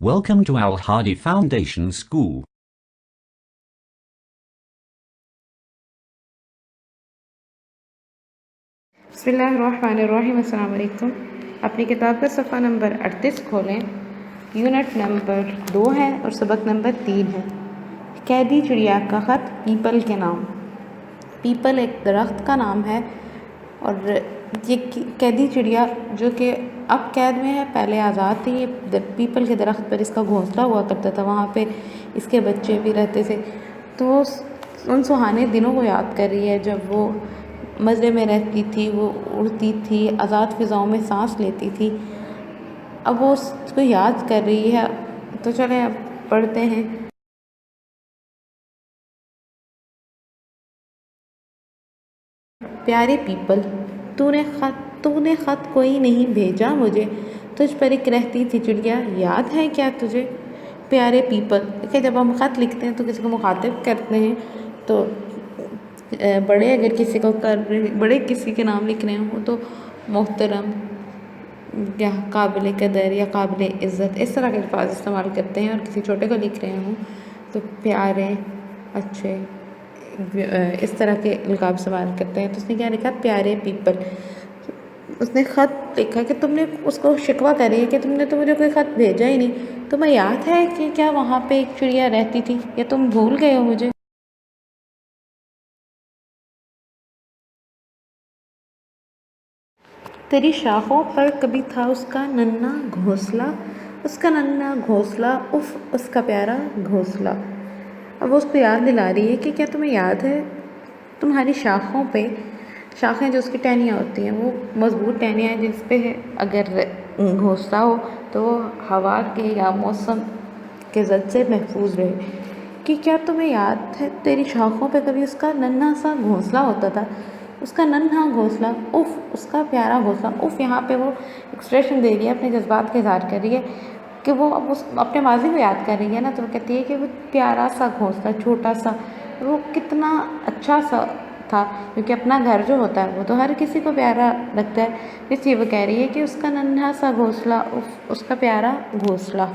Welcome to Al Hadi Foundation School. बिस्मिल्लाहिर्रहमानिर्रहीम। अस्सलाम वालेकुम। अपनी किताब का सफ़ा नंबर 38 खोलें। यूनिट नंबर 2 है और सबक नंबर 3 है। कैदी चिड़िया का ख़त पीपल के नाम। पीपल एक दरख्त का नाम है और ये कैदी चिड़िया जो कि अब कैद में है, पहले आज़ाद थी। ये पीपल के दरख्त पर इसका घोंसला हुआ करता था, वहाँ पे इसके बच्चे भी रहते थे। तो उन सुहाने दिनों को याद कर रही है जब वो मज़े में रहती थी, वो उड़ती थी, आज़ाद फ़िज़ाओं में सांस लेती थी। अब वो उसको याद कर रही है। तो चलें अब पढ़ते हैं। प्यारे पीपल, तूने ख़त कोई नहीं भेजा मुझे, तुझ पर एक रहती थी चिड़िया, याद है क्या तुझे? प्यारे पीपल, देखिए जब हम ख़त लिखते हैं तो किसी को मुखातिब करते हैं, तो बड़े अगर किसी को बड़े किसी के नाम लिख रहे हों तो मोहतरम या काबिल कदर या काबिल इज़्ज़त, इस तरह के अल्फाज इस्तेमाल करते हैं। और किसी छोटे को लिख रहे हों तो प्यारे, अच्छे, इस तरह के अलकाब इस्तेमाल करते हैं। तो उसने क्या लिखा? प्यारे पीपल। उसने ख़त लिखा कि तुमने उसको शिकवा करी है कि तुमने तो मुझे कोई ख़त भेजा ही नहीं। तुम्हें याद है कि क्या वहाँ पे एक चिड़िया रहती थी, या तुम भूल गए हो मुझे? तेरी शाखों पर कभी था उसका नन्हा घोंसला, उसका नन्हा घोंसला, उफ़ उसका प्यारा घोंसला। अब वो उसको याद दिला रही है कि क्या तुम्हें याद है तुम्हारी शाखों पे, शाखें जो उसकी टहनियाँ होती हैं वो मजबूत टहनियाँ हैं जिस पे अगर घोंसला हो तो वो हवा के या मौसम के जद से महफूज रहे। कि क्या तुम्हें याद है तेरी शाखों पे कभी उसका नन्हा सा घोंसला होता था, उसका नन्हा घोंसला, उफ़ उसका प्यारा घोंसला। उफ़ यहाँ पे वो एक्सप्रेशन दे रही है, अपने जज्बात का इज़हार कर रही है कि वो अब उस अपने माजी को याद कर रही है ना। तो वो कहती है कि वो प्यारा सा घोंसला, छोटा सा, वो कितना अच्छा सा था, क्योंकि अपना घर जो होता है वो तो हर किसी को प्यारा लगता है। इसलिए वो कह रही है कि उसका नन्हा सा घोंसला, उफ़ उसका प्यारा घोंसला।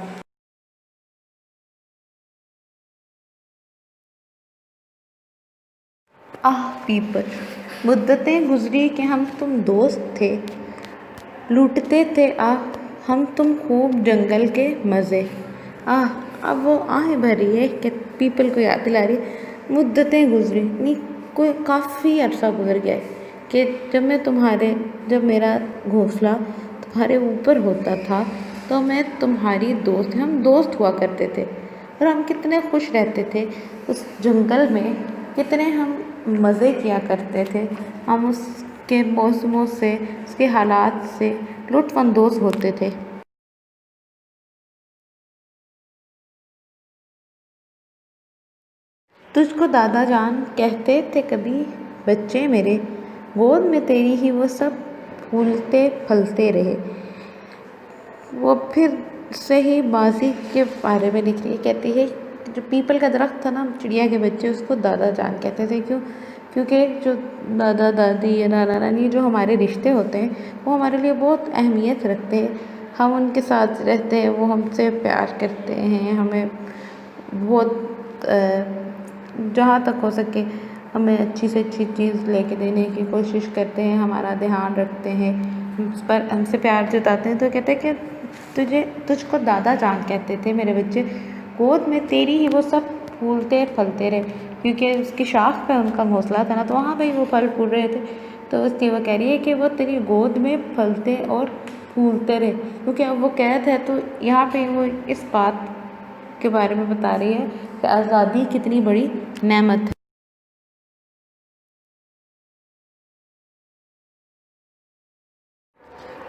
आह पीपल, मुद्दतें गुजरी कि हम तुम दोस्त थे, लूटते थे आह हम तुम खूब जंगल के मज़े। आह, अब वो आहें भर रही है कि पीपल को याद दिला रही है। मुद्दतें गुजरी नहीं, कोई काफ़ी अरसा गुजर गया है कि जब मेरा घोंसला तुम्हारे ऊपर होता था तो मैं तुम्हारी दोस्त, हम दोस्त हुआ करते थे और हम कितने खुश रहते थे उस जंगल में, कितने हम मज़े किया करते थे। हम उसके मौसमों से, उसके हालात से लुत्फ़ अंदोज़ होते थे। तुझको दादा जान कहते थे कभी बच्चे मेरे, गोद में तेरी ही वो सब फूलते फलते रहे। वो फिर से ही माजी के बारे में लिख रही है। कहती है जो पीपल का दरख्त था ना, चिड़िया के बच्चे उसको दादा जान कहते थे। क्योंकि जो दादा दादी या नाना नानी जो हमारे रिश्ते होते हैं वो हमारे लिए बहुत अहमियत रखते हैं। हम उनके साथ रहते हैं, वो हमसे प्यार करते हैं, हमें बहुत जहाँ तक हो सके हमें अच्छी से अच्छी चीज़ लेके देने की कोशिश करते हैं, हमारा ध्यान रखते हैं, उस पर हमसे प्यार जताते हैं। तो कहते हैं कि तुझको दादा जान कहते थे मेरे बच्चे, गोद में तेरी ही वो सब फूलते फलते रहे। क्योंकि उसकी शाख पे उनका घोंसला था ना, तो वहाँ पे ही वो फल फूल रहे थे। तो इसलिए वो कह रही है कि वो तेरी गोद में फलते और फूलते रहे। क्योंकि अब वो कैद है तो यहाँ पे वो इस बात के बारे में बता रही है कि आज़ादी कितनी बड़ी नेमत है।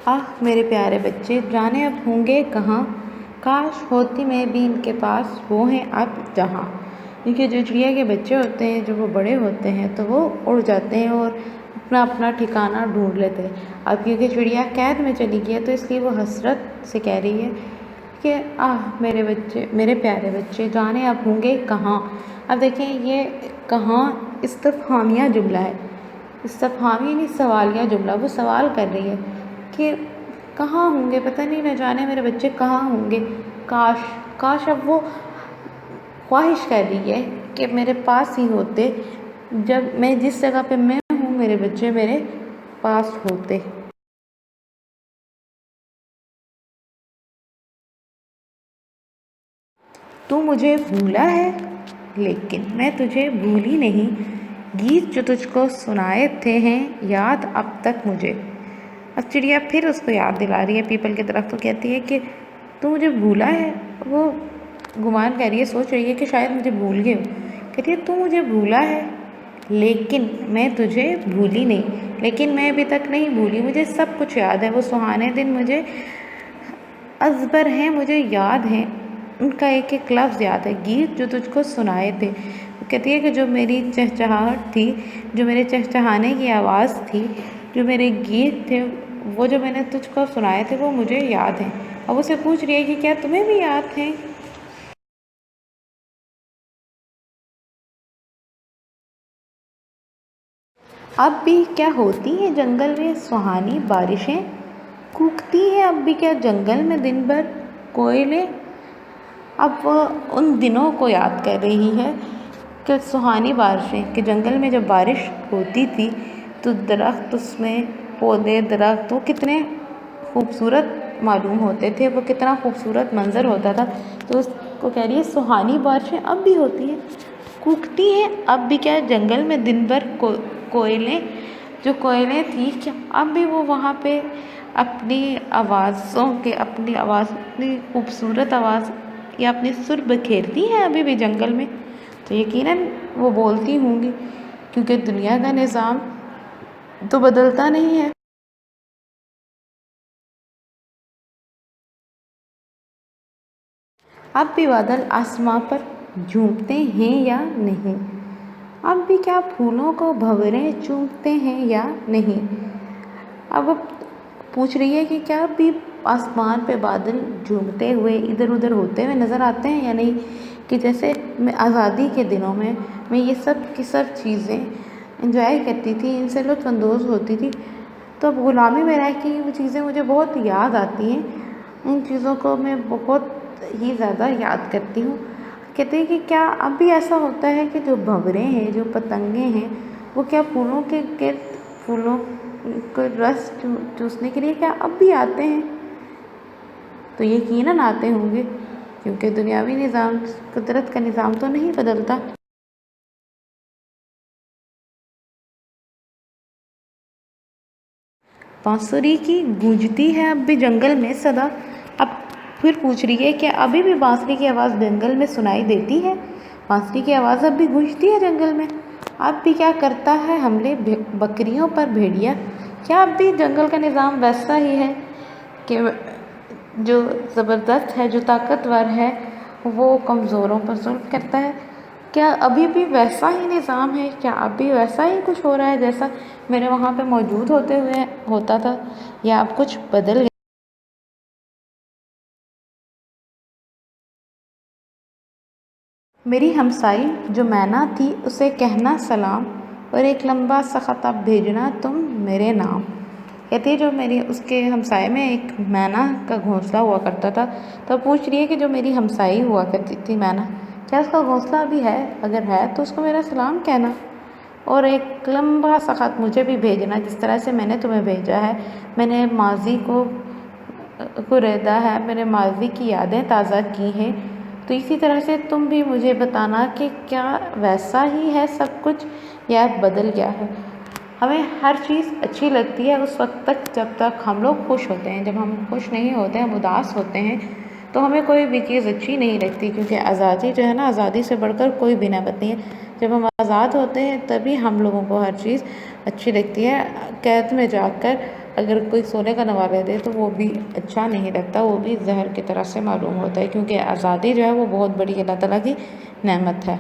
आह मेरे प्यारे बच्चे, जाने अब होंगे कहाँ, काश होती मैं भी इनके पास, वो हैं अब जहाँ। क्योंकि जो चिड़िया के बच्चे होते हैं जब वो बड़े होते हैं तो वो उड़ जाते हैं और अपना अपना ठिकाना ढूंढ लेते हैं। अब क्योंकि चिड़िया कैद में चली गई है तो इसलिए वो हसरत से कह रही है कि आह मेरे बच्चे, मेरे प्यारे बच्चे, जाने अब होंगे कहाँ। अब देखें ये कहाँ इस्तफ़हामिया जुमला है, इस्तफ़हामी नहीं सवालिया जुमला। वो सवाल कर रही है कि कहाँ होंगे, पता नहीं न जाने मेरे बच्चे कहाँ होंगे। کاش اب وہ خواہش کر رہی ہے کہ میرے پاس ہی ہوتے، جب میں جس جگہ پہ میں ہوں میرے بچے میرے پاس ہوتے۔ تو مجھے بھولا ہے لیکن میں تجھے بھولی نہیں، گیت جو تجھ کو سنائے تھے ہیں یاد اب تک مجھے۔ اب چڑیا پھر اس کو یاد دلا رہی ہے پیپل کے درخت کو، کہتی ہے کہ تو مجھے بھولا ہے۔ وہ گمان کر رہی ہے، سوچ رہی ہے کہ شاید مجھے بھول گئے ہو۔ کہتی ہے تو مجھے بھولا ہے لیکن میں تجھے بھولی نہیں، لیکن میں ابھی تک نہیں بھولی، مجھے سب کچھ یاد ہے۔ وہ سہانے دن مجھے ازبر ہیں، مجھے یاد ہیں، ان کا ایک ایک لفظ یاد ہے، گیت جو تجھ کو سنائے تھے۔ کہتی ہے کہ جو میری چہچہاہٹ تھی، جو میرے چہچہانے کی آواز تھی، جو میرے گیت تھے، وہ جو میں نے تجھ کو سنائے تھے وہ مجھے یاد ہیں۔ اب اسے پوچھ رہی ہے کہ کیا تمہیں بھی یاد ہیں؟ اب بھی کیا ہوتی ہیں جنگل میں سہانی بارشیں، کوکتی ہیں اب بھی کیا جنگل میں دن بھر کوئلیں۔ اب وہ ان دنوں کو یاد کر رہی ہے کہ سہانی بارشیں، کہ جنگل میں جب بارش ہوتی تھی تو درخت، اس میں پودے درخت وہ کتنے خوبصورت معلوم ہوتے تھے، وہ کتنا خوبصورت منظر ہوتا تھا۔ تو اس کو کہہ رہی ہے سہانی بارشیں اب بھی ہوتی ہیں، کوکتی ہیں اب بھی کیا جنگل میں دن بھر کوئلیں۔ جو کوئلیں تھیں کیا اب بھی وہ وہاں پہ اپنی آوازوں کے، اپنی خوبصورت آواز یا اپنی سر بکھیرتی ہیں ابھی بھی جنگل میں؟ تو یقیناً وہ بولتی ہوں گی، کیونکہ دنیا کا نظام تو بدلتا نہیں ہے۔ اب بھی بادل آسماں پر جھومتے ہیں یا نہیں؟ اب بھی کیا پھولوں کو بھنورے چومتے ہیں یا نہیں؟ اب پوچھ رہی ہے کہ کیا اب بھی آسمان پہ بادل جھومتے ہوئے ادھر ادھر ہوتے ہوئے نظر آتے ہیں یا نہیں؟ کہ جیسے میں آزادی کے دنوں میں یہ سب کی سب چیزیں انجوائے کرتی تھی، ان سے لطف اندوز ہوتی تھی، تو اب غلامی میں رہ کے وہ چیزیں مجھے بہت یاد آتی ہیں، ان چیزوں کو میں بہت ہی زیادہ یاد کرتی ہوں۔ کہتے ہیں کہ کیا اب بھی ایسا ہوتا ہے کہ جو بھنورے ہیں، جو پتنگیں ہیں، وہ کیا پھولوں کے گرد، پھولوں کو رس چوسنے کے لیے کیا اب بھی آتے ہیں؟ تو یقیناً آتے ہوں گے، کیونکہ دنیاوی نظام، قدرت کا نظام تو نہیں بدلتا۔ بانسری کی گونجتی ہے اب بھی جنگل میں صدا۔ اب پھر پوچھ رہی ہے کہ ابھی بھی بانسری کی آواز جنگل میں سنائی دیتی ہے؟ بانسری کی آواز اب بھی گونجتی ہے جنگل میں؟ اب بھی کیا کرتا ہے حملے بکریوں پر بھیڑیا؟ کیا اب بھی جنگل کا نظام ویسا ہی ہے کہ جو زبردست ہے، جو طاقتور ہے، وہ کمزوروں پر ظلم کرتا ہے؟ کیا ابھی بھی ویسا ہی نظام ہے؟ کیا اب بھی ویسا ہی کچھ ہو رہا ہے جیسا میرے وہاں پہ موجود ہوتے ہوئے ہوتا تھا، یا اب کچھ بدل گیا؟ میری ہمسائی جو مینا تھی اسے کہنا سلام، اور ایک لمبا سا خط اب بھیجنا تم میرے نام۔ کہتی ہے جو میری اس کے ہمسائے میں ایک مینا کا گھونسلہ ہوا کرتا تھا، تو پوچھ رہی ہے کہ جو میری ہمسائی ہوا کرتی تھی مینا، کیا اس کا گھونسلہ ابھی ہے؟ اگر ہے تو اس کو میرا سلام کہنا، اور ایک لمبا سا خط مجھے بھی بھیجنا جس طرح سے میں نے تمہیں بھیجا ہے۔ میں نے ماضی کو ریدا ہے، میں نے ماضی کی یادیں تازہ کی ہیں، تو اسی طرح سے تم بھی مجھے بتانا کہ کیا ویسا ہی ہے سب کچھ یا بدل گیا ہے۔ ہمیں ہر چیز اچھی لگتی ہے اس وقت تک جب تک ہم لوگ خوش ہوتے ہیں، جب ہم خوش نہیں ہوتے ہیں، ہم اداس ہوتے ہیں، تو ہمیں کوئی بھی چیز اچھی نہیں لگتی، کیونکہ آزادی جو ہے نا، آزادی سے بڑھ کر کوئی بھی نعمت نہیں ہے۔ جب ہم آزاد ہوتے ہیں تبھی ہم لوگوں کو ہر چیز اچھی لگتی ہے۔ قید میں جا کر اگر کوئی سونے کا نوالہ دے تو وہ بھی اچھا نہیں لگتا، وہ بھی زہر کی طرح سے معلوم ہوتا ہے، کیونکہ آزادی جو ہے وہ بہت بڑی اللہ تعالیٰ کی نعمت ہے۔